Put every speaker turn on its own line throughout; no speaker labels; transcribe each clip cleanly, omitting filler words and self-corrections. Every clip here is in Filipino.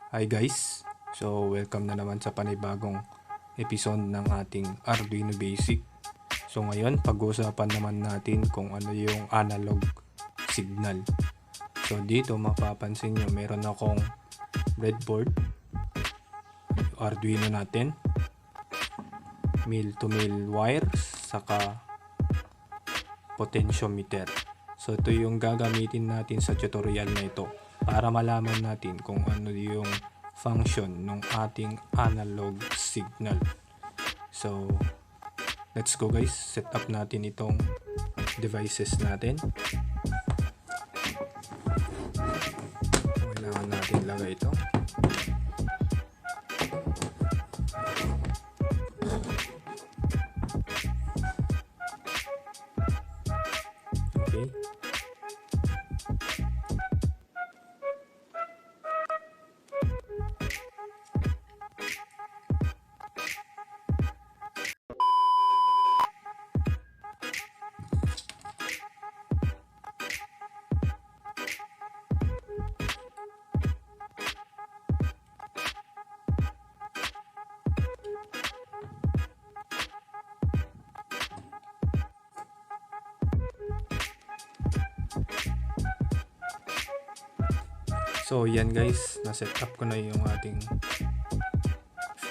Hi guys! So welcome na naman sa panibagong episode ng ating Arduino Basic. So ngayon pag-uusapan naman natin kung ano yung analog signal. So dito mapapansin nyo meron akong breadboard, Arduino natin, mil to mil wires, saka potentiometer. So ito yung gagamitin natin sa tutorial na ito para malaman natin kung ano yung function ng ating analog signal. So let's go guys, set up natin itong devices natin. Kailangan natin lagay ito. Okay. So yan guys, na-set up ko na yung ating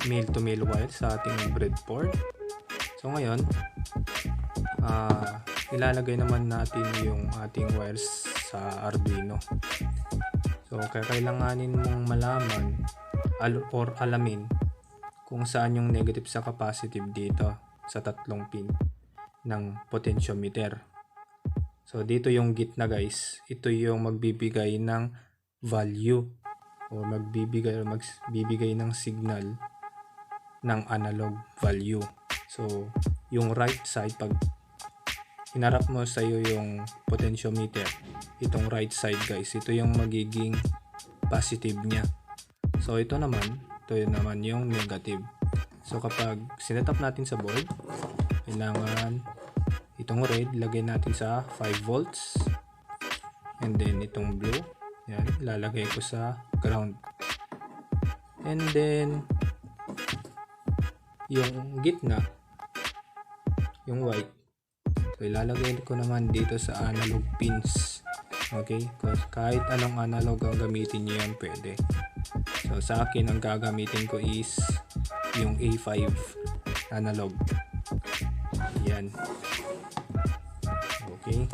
mil to mil wire sa ating breadboard. So ngayon, ilalagay naman natin yung ating wires sa Arduino. So kailanganin mong malaman or alamin kung saan yung negative sa capacitive dito sa tatlong pin ng potentiometer. So dito yung gitna guys, ito yung magbibigay ng value o magbibigay ng signal ng analog value. So yung right side, pag hinarap mo sa iyo yung potentiometer, itong right side guys, ito yung magiging positive niya. So ito naman yung negative. So kapag sinetap natin sa board, kailangan itong red lagay natin sa 5 volts, and then itong blue, yan, lalagay ko sa ground, and then yung gitna, yung white, so ilalagay ko naman dito sa analog pins. Okay, kahit anong analog ang gamitin nyo yan, pwede. So sa akin ang gagamitin ko is yung A5 analog. Yan. Okay,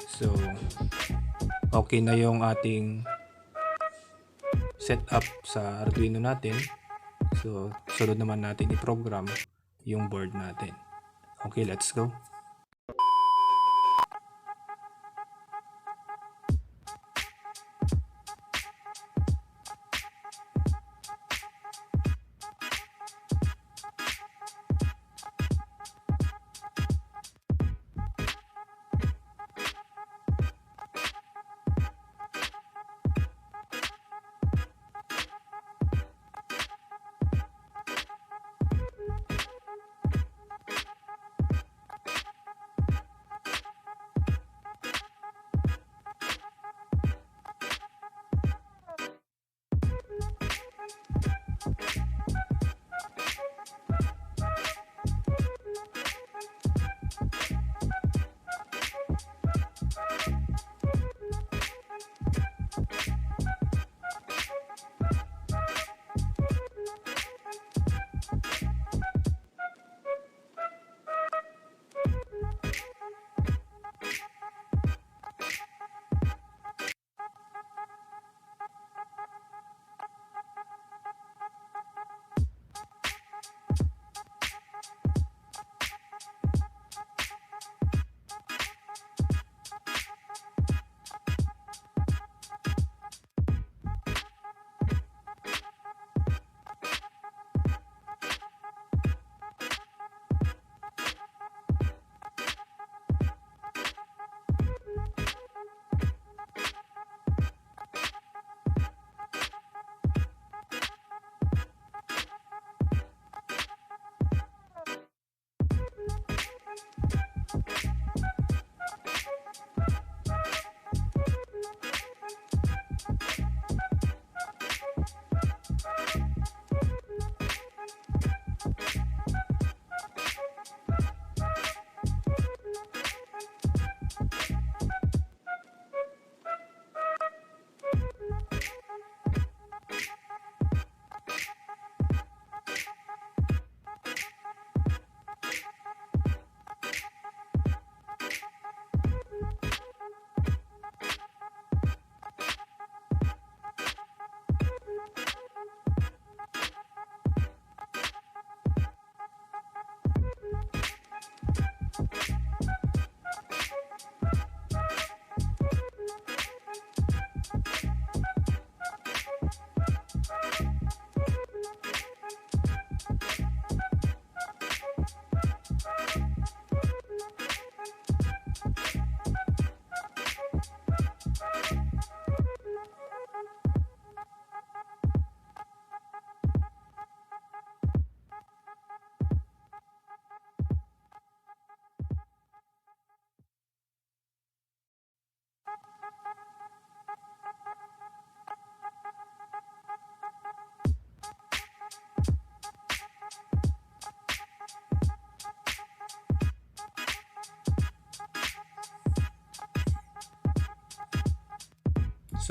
so okay na yung ating setup sa Arduino natin. So sunod naman natin i-program yung board natin. Okay, let's go.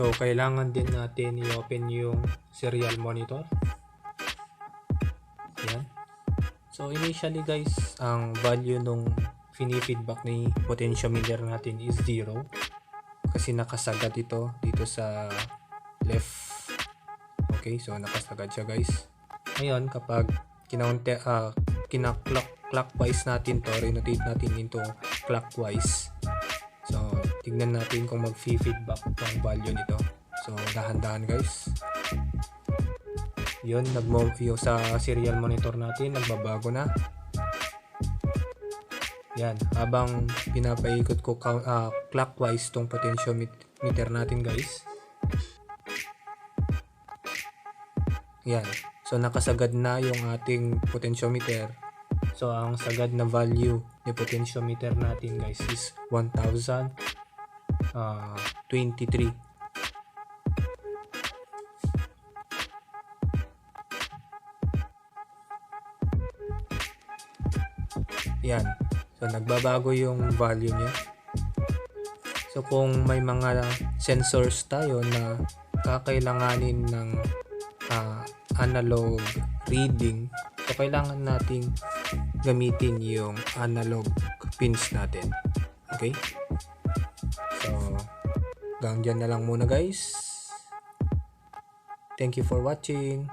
So kailangan din natin i-open yung serial monitor. Yan. So initially guys, ang value nung fini-feedback ni potentiometer natin is 0 kasi nakasagad ito dito sa left. Okay, so nakasagad siya guys. Ngayon kapag clockwise natin to, rotate natin into clockwise. So tignan natin kung mag-feedback ang value nito. So dahan-dahan guys. Yun, yung sa serial monitor natin nagbabago na. Yan, habang pinapaikot ko clockwise tong potentiometer natin guys. Yan, so nakasagad na yung ating potentiometer. So ang sagad na value ni potentiometer natin guys is 1023. Yan. So nagbabago yung value niya. So kung may mga sensors tayo na kakailanganin ng analog reading, so kailangan nating gamitin yung analog pins natin. Okay? So hanggang dyan na lang muna guys. Thank you for watching.